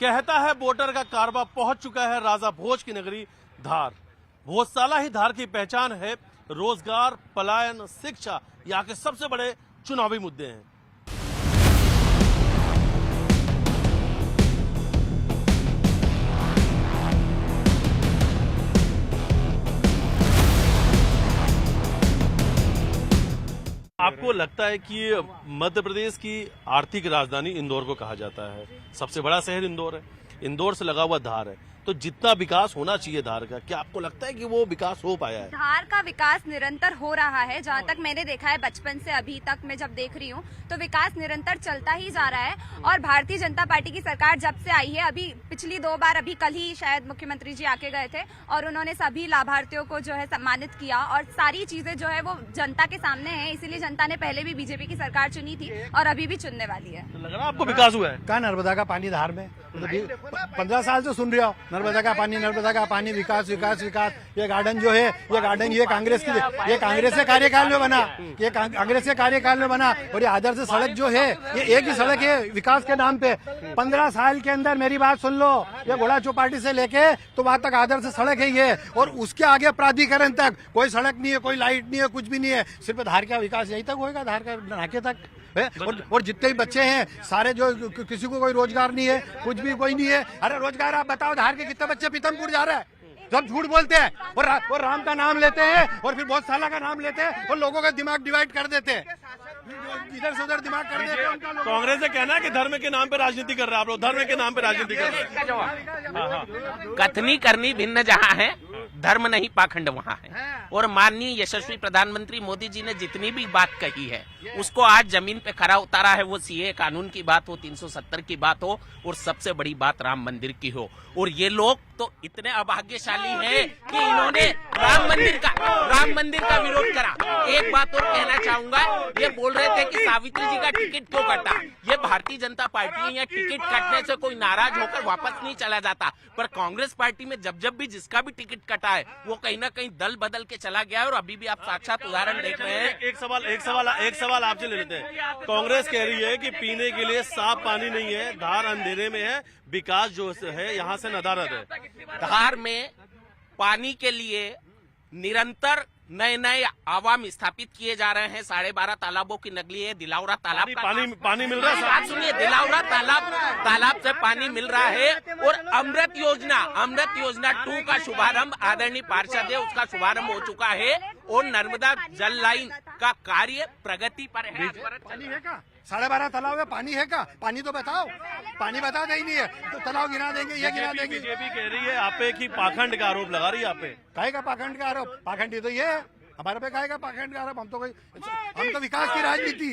कहता है वोटर का कारवा पहुंच चुका है राजा भोज की नगरी धार। भोजशाला ही धार की पहचान है। रोजगार, पलायन, शिक्षा यहाँ के सबसे बड़े चुनावी मुद्दे हैं। आपको लगता है कि मध्य प्रदेश की आर्थिक राजधानी इंदौर को कहा जाता है, सबसे बड़ा शहर इंदौर है, इंदौर से लगा हुआ धार है, तो जितना विकास होना चाहिए धार का, क्या आपको लगता है कि वो विकास हो पाया है? धार का विकास निरंतर हो रहा है। जहाँ तक मैंने देखा है बचपन से अभी तक मैं जब देख रही हूँ तो विकास निरंतर चलता ही जा रहा है। और भारतीय जनता पार्टी की सरकार जब से आई है, अभी पिछली 2 बार, अभी कल ही शायद मुख्यमंत्री जी आके गए थे और उन्होंने सभी लाभार्थियों को जो है सम्मानित किया और सारी चीजें जो है वो जनता के सामने है। इसीलिए जनता ने पहले भी बीजेपी की सरकार चुनी थी और अभी भी चुनने वाली है। तो लग रहा है आपको विकास हुआ है? कहा नर्मदा का पानी धार में 15 साल से सुन रहे हो, नर्मदा का पानी, विकास विकास विकास। ये गार्डन जो है, ये गार्डन ये कांग्रेस के कार्यकाल में बना, ये कांग्रेस के कार्यकाल में बना। और ये आदर्श सड़क जो है, ये एक ही सड़क है विकास के नाम पे। 15 साल के अंदर मेरी बात सुन लो, ये घोड़ा चौपाटी से लेके तो वहां तक आदर्श सड़क है ये, और उसके आगे प्राधिकरण तक कोई सड़क नहीं है, कोई लाइट नहीं है, कुछ भी नहीं है। सिर्फ धार का विकास यही तक होगा, धार का नाके तक। और जितने भी बच्चे हैं सारे, जो किसी को कोई रोजगार नहीं है, कुछ भी कोई नहीं है। अरे रोजगार आप बताओ, धार के कितने बच्चे पीतमपुर जा रहे हैं? सब झूठ बोलते हैं और राम का नाम लेते हैं और फिर भोजशाला का नाम लेते हैं और लोगों का दिमाग डिवाइड कर देते हैं, इधर से उधर दिमाग कर देते हैं। कांग्रेस ने कहना है कि धर्म के नाम पे राजनीति कर रहे हैं आप लोग, धर्म के नाम पे राजनीति कर रहे हैं। कथनी करनी भिन्न जहाँ है, धर्म नहीं पाखंड वहाँ है। और माननीय यशस्वी प्रधानमंत्री मोदी जी ने जितनी भी बात कही है उसको आज जमीन पे खरा उतारा है। वो सीए कानून की बात हो, 370 की बात हो, और सबसे बड़ी बात राम मंदिर की हो। और ये लोग तो इतने अभाग्यशाली हैं कि इन्होंने राम मंदिर का विरोध करा। एक बात और कहना चाहूंगा, ये बोल रहे थे कि सावित्री जी का टिकट क्यों कटा। ये भारतीय जनता पार्टी है, यहाँ टिकट कटने से कोई नाराज होकर वापस नहीं चला जाता। पर कांग्रेस पार्टी में जब भी जिसका भी टिकट कटा है वो कहीं ना कहीं दल बदल के चला गया है। और अभी भी आप साक्षात उदाहरण देख रहे हैं। एक सवाल आपसे ले लेते हैं। कांग्रेस कह रही है कि पीने के लिए साफ पानी नहीं है, धार अंधेरे में है, विकास जो है यहाँ से नदारद है। धार में पानी के लिए निरंतर नए आवाम स्थापित किए जा रहे हैं। 12.5 तालाबों की नकली है। दिलावरा तालाब पानी मिल रहा है। बात सुनिए, दिलावरा तालाब से पानी मिल रहा है। और अमृत योजना 2 का शुभारंभ आदरणीय पार्षद है, उसका शुभारंभ हो चुका है। और नर्मदा जल लाइन का कार्य प्रगति पर है। पानी है का? 12.5 तालाब में पानी है का? पानी तो बताओ, पानी बता दे ही नहीं है तो तालाब गिरा देंगे, ये गिरा देंगे। बीजेपी कह रही है आप पे कि पाखंड का आरोप लगा रही है आप पे। काहे का पाखंड का आरोप? पाखंड ही तो ये है हमारे पे। काहे का पाखंड का आरोप? हम तो विकास की राजनीति,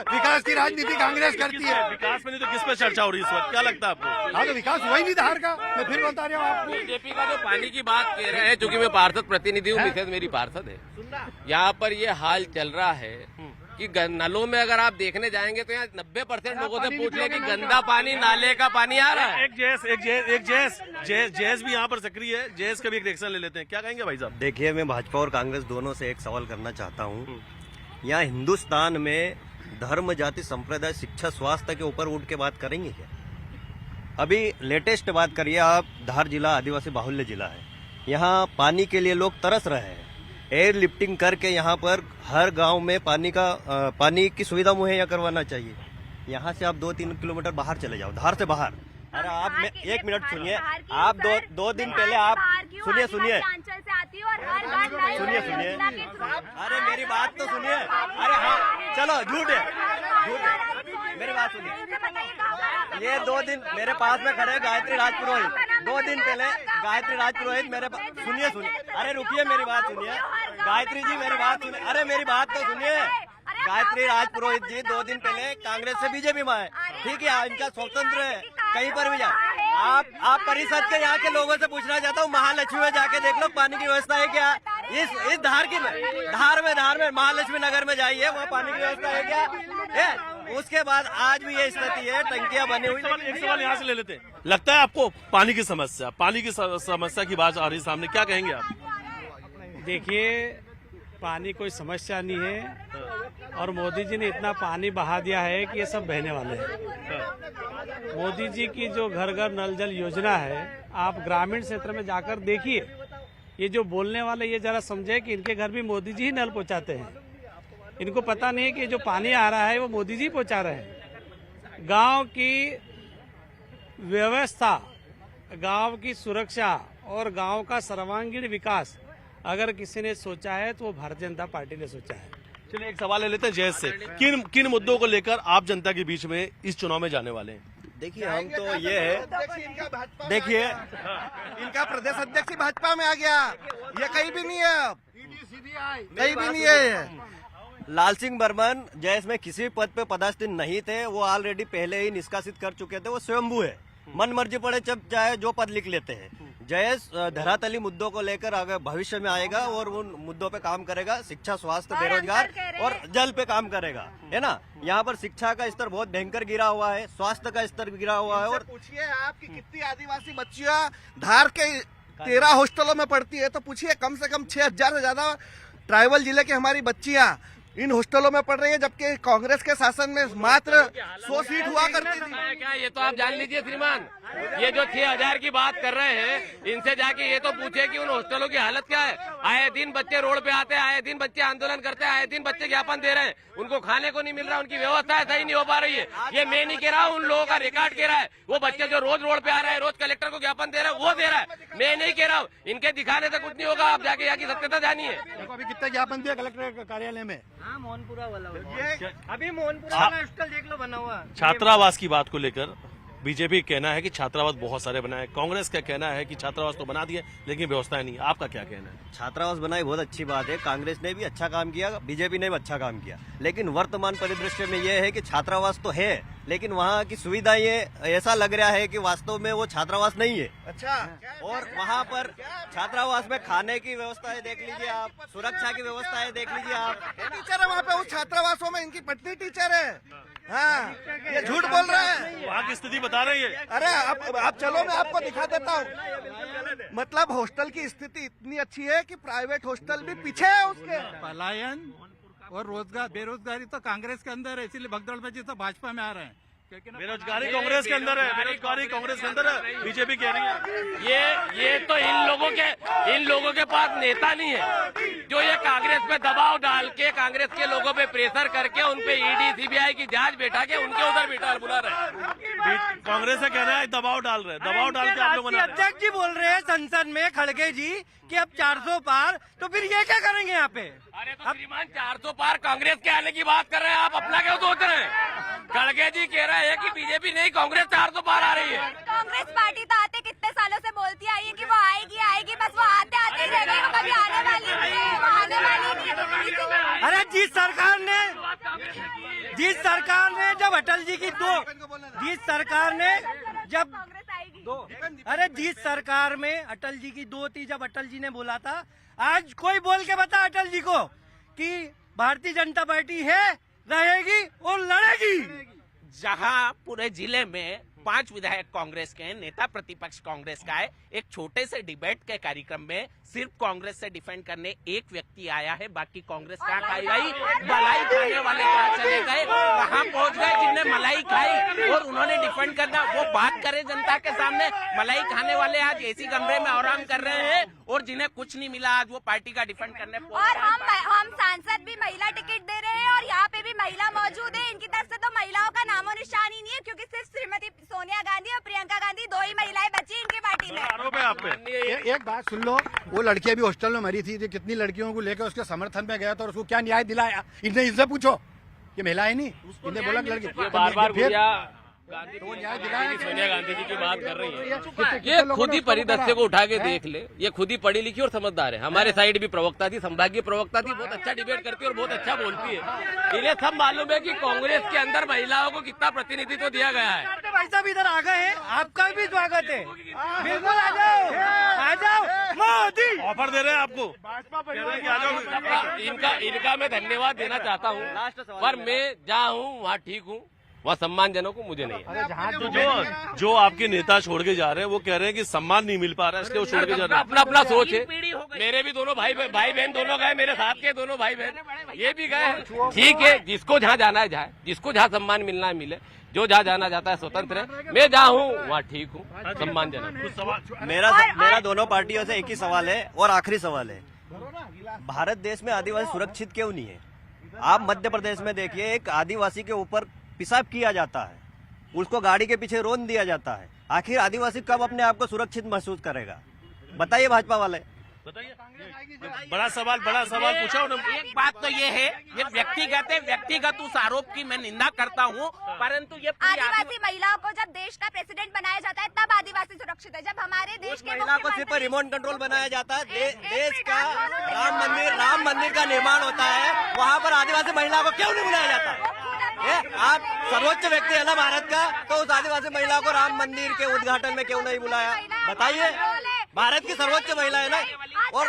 विकास की राजनीति कांग्रेस करती है। विकास में नहीं तो किस पे चर्चा हो रही है इस वक्त, क्या लगता है आपको? हाँ, तो विकास हुआ ही नहीं धार का। मैं फिर बता रहा हूँ आपको। बीजेपी का जो पानी की बात कह रहे हैं, क्योंकि मैं पार्षद प्रतिनिधि हूँ, मिसेज मेरी पार्षद है। यहाँ पर ये हाल चल रहा है कि नलों में अगर आप देखने जाएंगे तो यहाँ 90% लोगों से पूछ ले कि गंदा पानी, नाले का पानी आ रहा है। एक जैस भी यहाँ पर सक्रिय है, जैस का भी एक रिएक्शन ले लेते हैं। क्या कहेंगे भाई साहब? देखिए, मैं भाजपा और कांग्रेस दोनों से एक सवाल करना चाहता हूँ। यहाँ हिंदुस्तान में धर्म, जाति, संप्रदाय, शिक्षा, स्वास्थ्य के ऊपर उठ के बात करेंगे क्या? अभी लेटेस्ट बात करिए आप, धार जिला आदिवासी बाहुल्य जिला है। यहाँ पानी के लिए लोग तरस रहे हैं। एयर लिफ्टिंग करके यहाँ पर हर गांव में पानी की सुविधा मुहैया करवाना चाहिए। यहाँ से आप 2-3 किलोमीटर बाहर चले जाओ, धार से बाहर। अरे आप 1 मिनट सुनिए, आप दो दिन पहले आप सुनिए अरे मेरी बात तो सुनिए। अरे हाँ, चलो झूठ है, मेरी बात सुनिए। ये 2 दिन मेरे पास में खड़े गायत्री राजपुरोहित, 2 दिन पहले गायत्री राजपुरोहित मेरे सुनिए। अरे रुकिए, मेरी बात सुनिए गायत्री जी, मेरी बात सुनिए। अरे मेरी बात तो सुनिए। गायत्री राजपुरोहित जी 2 दिन पहले कांग्रेस से बीजेपी में आए, ठीक है, इनका स्वतंत्र है, कहीं पर भी जाए। आप परिषद के यहाँ के लोगों से पूछना चाहता हूँ, महालक्ष्मी में जाके देख लो पानी की व्यवस्था है क्या? इस धार में महालक्ष्मी नगर में जाइए, वहाँ पानी की व्यवस्था है क्या है? उसके बाद आज भी ये स्थिति है, टंकियां बनी हुई। एक सवाल यहाँ से ले लेते हैं। लगता है आपको पानी की समस्या की बात आ रही सामने, क्या कहेंगे आप? देखिए, पानी कोई समस्या नहीं है और मोदी जी ने इतना पानी बहा दिया है कि ये सब बहने वाले हैं। मोदी जी की जो घर घर नल जल योजना है, आप ग्रामीण क्षेत्र में जाकर देखिए। ये जो बोलने वाले ये जरा समझे कि इनके घर भी मोदी जी ही नल पहुंचाते हैं। इनको पता नहीं है कि जो पानी आ रहा है वो मोदी जी पहुंचा रहे हैं। गांव की व्यवस्था, गांव की सुरक्षा और गांव का सर्वांगीण विकास अगर किसी ने सोचा है तो वो भारतीय जनता पार्टी ने सोचा है। चलिए एक सवाल ले लेते हैं जयेश से। किन मुद्दों को लेकर आप जनता के बीच में इस चुनाव में जाने वाले हैं? देखिए, हम तो ये है, देखिए इनका प्रदेश अध्यक्ष ही भाजपा में आ गया, ये कहीं भी नहीं है, अब कहीं भी नहीं है। लाल सिंह बर्मन जयेश में किसी पद पे पदस्थ नहीं थे, वो ऑलरेडी पहले ही निष्कासित कर चुके थे। वो स्वयंभू है, मन मर्जी पड़े जब चाहे जो पद लिख लेते हैं। जयेश धरातली मुद्दों को लेकर आगे भविष्य में आएगा और उन मुद्दों पे काम करेगा। शिक्षा, स्वास्थ्य, बेरोजगार और जल पे काम करेगा, है ना। यहाँ पर शिक्षा का स्तर बहुत भयंकर गिरा हुआ है, स्वास्थ्य का स्तर गिरा हुआ है। और पूछिए आप कि कितनी आदिवासी बच्चियां धार के 13 हॉस्टलों में पढ़ती है, तो पूछिए कम से कम 6000 से ज्यादा ट्राइबल जिले की हमारी बच्चियां इन हॉस्टलों में पढ़ रही है, जबकि कांग्रेस के शासन में मात्र 100 सीट हुआ करती थी। क्या ये तो आप जान लीजिए श्रीमान, ये जो 6000 की बात कर रहे हैं, इनसे जाके ये तो पूछे कि उन हॉस्टलों की हालत क्या है। आए दिन बच्चे रोड पे आते हैं, आए दिन बच्चे आंदोलन करते हैं, आए दिन बच्चे ज्ञापन दे रहे हैं, उनको खाने को नहीं मिल रहा, उनकी व्यवस्था सही नहीं हो पा रही है। ये मैं नहीं कह रहा, उन लोगों का रिकॉर्ड कह रहा है। वो बच्चे जो रोज रोड पे आ रहे हैं, रोज कलेक्टर को ज्ञापन दे रहे हैं, वो दे रहा है, मैं नहीं कह रहा हूँ। इनके दिखाने से कुछ नहीं होगा, आप जाके यहाँ की सत्यता जानिए। देखो अभी कितने ज्ञापन दिए कलेक्टर कार्यालय में। मोहनपुरा वाला अभी मोहनपुरा वाला हॉस्टल देख लो बना हुआ। छात्रावास की बात को लेकर बीजेपी कहना है कि छात्रावास बहुत सारे बनाए, कांग्रेस का कहना है कि छात्रावास तो बना दिए लेकिन व्यवस्थाएं नहीं। आपका क्या कहना है? छात्रावास बनाई बहुत अच्छी बात है, कांग्रेस ने भी अच्छा काम किया, बीजेपी ने भी अच्छा काम किया, लेकिन वर्तमान परिदृश्य में यह है कि छात्रावास तो है, लेकिन वहाँ की सुविधाएं ऐसा लग रहा है कि वास्तव में वो छात्रावास नहीं है। अच्छा, और वहाँ पर छात्रावास में खाने की व्यवस्थाएं देख लीजिए आप, सुरक्षा की व्यवस्थाएं देख लीजिए आप। टीचर है वहाँ पे, उस छात्रावासों में इनकी पत्नी टीचर है। हाँ, ये झूठ बोल रहे हैं। वहाँ की स्थिति बता रही है। अरे आप चलो, मैं आपको दिखा देता हूँ। मतलब हॉस्टल की स्थिति इतनी अच्छी है कि प्राइवेट हॉस्टल भी पीछे है उसके। पलायन और रोजगार, बेरोजगारी तो कांग्रेस के अंदर है, इसीलिए भगदड़ में जी तो भाजपा में आ रहे हैं। बेरोजगारी कांग्रेस के अंदर है, बेरोजगारी कांग्रेस के अंदर है, बीजेपी कह रही है। ये तो इन लोगों के पास नेता नहीं है जो ये कांग्रेस पे दबाव डाल के, कांग्रेस के लोगों पे प्रेशर करके उन पे ईडी सीबीआई की जांच बैठा के उनके उधर बुला रहे हैं। कांग्रेस का कहना है दबाव डाल रहे हैं, दबाव डाल के आप लोगों ने। अध्यक्ष जी बोल रहे हैं संसद में खड़गे जी कि अब 400 पार, तो फिर ये क्या करेंगे यहाँ पे? अरे तो श्रीमान 400 पार कांग्रेस के आने की बात कर रहे हैं, आप अपना क्यों सोच रहे हैं? खड़गे जी कह रहे हैं कि बीजेपी नहीं, कांग्रेस 400 पार आ रही है। कांग्रेस पार्टी तो आते कितने सालों से बोलती आई है कि वो आएगी, बस वो आते ही रह गई, वो कभी आने वाली नहीं है, वो आने वाली नहीं है। अरे जिस सरकार ने जब अटल जी की जिस सरकार में अटल जी की 2 थी, जब अटल जी ने बोला था, आज कोई बोल के बता अटल जी को कि भारतीय जनता पार्टी है, रहेगी और लड़ेगी। जहां पूरे जिले में 5 विधायक कांग्रेस के हैं, नेता प्रतिपक्ष कांग्रेस का है, एक छोटे से डिबेट के कार्यक्रम में सिर्फ कांग्रेस से डिफेंड करने एक व्यक्ति आया है, बाकी कांग्रेस कहाँ खाई गई, मलाई खाने वाले कहाँ चले गए, कहाँ पहुंच गए जिनने मलाई खाई और उन्होंने डिफेंड करना, वो बात करे जनता के सामने। मलाई खाने वाले आज एसी कमरे में आराम कर रहे हैं और जिन्हें कुछ नहीं मिला आज वो पार्टी का डिफेंड करने। और हम सांसद भी महिला टिकट दे रहे हैं और यहाँ पे भी महिला मौजूद है। इनकी तरफ से तो महिलाओं का नामो निशान ही नहीं है, क्योंकि सिर्फ श्रीमती सोनिया गांधी और प्रियंका गांधी 2 ही महिलाएं बची इनकी पार्टी में। आरोप है आप पे। एक बात सुन लो, वो लड़की अभी हॉस्टल में मरी थी, कितनी लड़कियों को लेकर उसके समर्थन में गया था और उसको क्या न्याय दिलाया? इनसे पूछो, ये महिलाएं नहीं, इन्हें बोला लड़की बार सोनिया गांधी जी की बात कर रही है। ये खुद ही परिदृश्य को उठा के देख ले, ये खुद ही पढ़ी लिखी और समझदार है। हमारे साइड भी प्रवक्ता थी, संभागीय प्रवक्ता थी, बहुत अच्छा डिबेट करती है और बहुत अच्छा बोलती है। इन्हें सब मालूम है कि कांग्रेस के अंदर महिलाओं को कितना प्रतिनिधित्व दिया गया है। भाई साहब इधर आ गए हैं, आपका भी स्वागत है, बिल्कुल आ जाओ मोदी। ऑफर दे रहे हैं आपको, इनका मैं धन्यवाद देना चाहता हूँ, पर मैं जहाँ हूँ वहाँ ठीक हूँ, वहाँ सम्मानजनक हो, मुझे नहीं है। तो जो आपके नेता छोड़ के जा रहे हैं वो कह रहे हैं कि सम्मान नहीं मिल पा रहा है, इसलिए वो छोड़ के जा रहे हैं। अपना अपना सोच है। मेरे भी दोनों भाई बहन दोनों गए, मेरे साथ के दोनों भाई बहन ये भी गए हैं। ठीक है, जिसको जहाँ जाना है जाए, जिसको जहाँ सम्मान मिलना है मिले, जो जहाँ जाना चाहता है स्वतंत्र है। मैं जहाँ हूँ वहाँ ठीक हूँ, सम्मानजनक। मेरा दोनों पार्टियों से एक ही सवाल है और आखिरी सवाल है, भारत देश में आदिवासी सुरक्षित क्यों नहीं है? आप मध्य प्रदेश में देखिए, एक आदिवासी के ऊपर पेशाब किया जाता है, उसको गाड़ी के पीछे रोन दिया जाता है। आखिर आदिवासी कब अपने आप को सुरक्षित महसूस करेगा? बताइए भाजपा वाले। बताइए, बड़ा सवाल पूछा उन्होंने। एक बात तो ये है, ये व्यक्तिगत उस आरोप की मैं निंदा करता हूँ, परंतु ये आदिवासी महिलाओं को जब देश का प्रेसिडेंट बनाया जाता है तब आदिवासी सुरक्षित है। जब हमारे देश के महिला को सिर्फ रिमोट कंट्रोल बनाया जाता है, देश का राम मंदिर का निर्माण होता है, वहाँ पर आदिवासी महिला को क्यों नहीं बुलाया जाता? आप सर्वोच्च व्यक्ति है ना भारत का, तो उस आदिवासी महिला को राम मंदिर के उद्घाटन में क्यों नहीं बुलाया? बताइए, भारत की सर्वोच्च महिला है ना। और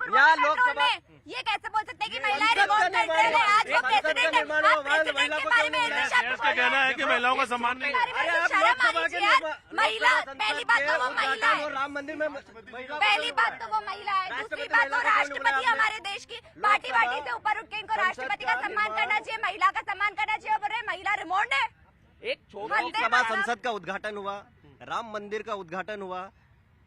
यहाँ लोकसभा ये कैसे बोल सकते हैं कि महिलाएं रिमोट कंट्रोल है? आज वो प्रेसिडेंट है, आप प्रेसिडेंट के बारे में ऐसे शब्द इसका कहना है कि महिलाओं का सम्मान नहीं है। महिला, पहली बात तो वो महिला है, राम मंदिर में पहली बात तो वो महिला है। दूसरी बात वो राष्ट्रपति हमारे देश की, पार्टी से ऊपर उठ के इनको राष्ट्रपति का सम्मान करना चाहिए, महिला का सम्मान करना चाहिए। बोल रहे महिला रिमोट है। एक छोटा लोकसभा संसद का उद्घाटन हुआ, राम मंदिर का उद्घाटन हुआ।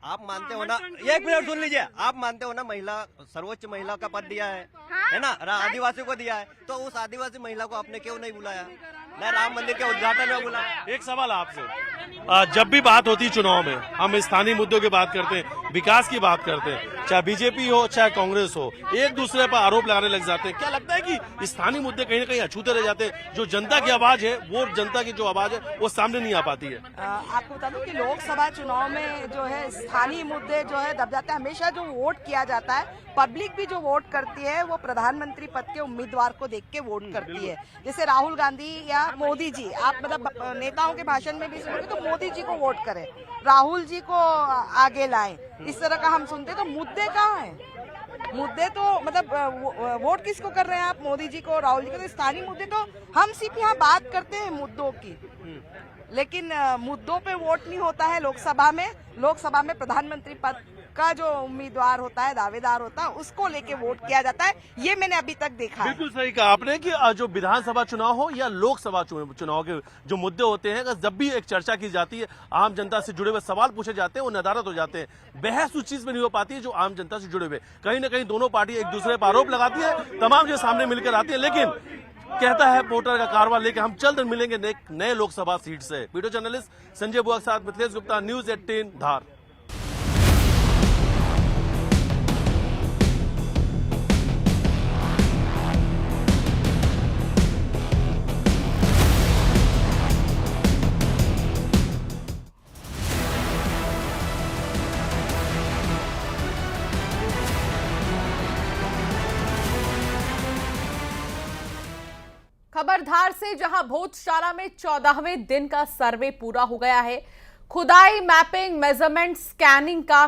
आप मानते हो ना, एक मिनट सुन लीजिए, आप मानते हो ना महिला सर्वोच्च महिला का पद दिया है ना, आदिवासी को दिया है, तो उस आदिवासी महिला को आपने क्यों नहीं बुलाया? न राम मंदिर के उद्घाटन में बुलाया। एक सवाल आपसे, जब भी बात होती है चुनाव में, हम स्थानीय मुद्दों की बात करते हैं, विकास की बात करते हैं, चाहे बीजेपी हो चाहे कांग्रेस हो, एक दूसरे पर आरोप लगाने लग जाते हैं। क्या लगता है कि स्थानीय मुद्दे कहीं ना कहीं अछूते रह जाते हैं? जो जनता की आवाज है, वो जनता की जो आवाज है वो सामने नहीं आ पाती है। आपको बता दूं कि लोकसभा चुनाव में जो है स्थानीय मुद्दे जो है दब जाते हैं। हमेशा जो वोट किया जाता है, पब्लिक भी जो वोट करती है वो प्रधानमंत्री पद के उम्मीदवार को देख के वोट करती है। जैसे राहुल गांधी या मोदी जी, आप मतलब नेताओं के भाषण में भी सुनोगे तो मोदी जी को वोट करें, राहुल जी को आगे लाएं, इस तरह का हम सुनते। तो मुद्दे कहाँ हैं? मुद्दे तो मतलब वोट किसको कर रहे हैं आप? मोदी जी को, राहुल जी को। तो स्थानीय मुद्दे तो हम सिर्फ यहाँ बात करते हैं मुद्दों की, लेकिन मुद्दों पे वोट नहीं होता है लोकसभा में। लोकसभा में प्रधानमंत्री पद का जो उम्मीदवार होता है, दावेदार होता है, उसको लेके वोट किया जाता है। ये मैंने अभी तक देखा है। बिल्कुल सही कहा आपने कि जो विधानसभा चुनाव हो या लोकसभा चुनाव के जो मुद्दे होते हैं, जब भी एक चर्चा की जाती है, आम जनता से जुड़े हुए सवाल पूछे जाते हैं, वो नदारत हो जाते हैं। बहस उस चीज में नहीं हो पाती है जो आम जनता से जुड़े हुए। कहीं ना कहीं दोनों पार्टी एक दूसरे पर आरोप लगाती है, तमाम जो सामने मिलकर आती है। लेकिन कहता है वोटर का कारवा लेके हम जल्द मिलेंगे नए लोकसभा सीट से। वीडियो जर्नलिस्ट संजय बुआ के साथ मिथिलेश गुप्ता, न्यूज 18 धार। खबरधार से जहां भोजशाला में 14वें दिन का सर्वे पूरा हो गया है। खुदाई, मैपिंग, मेजरमेंट, स्कैनिंग का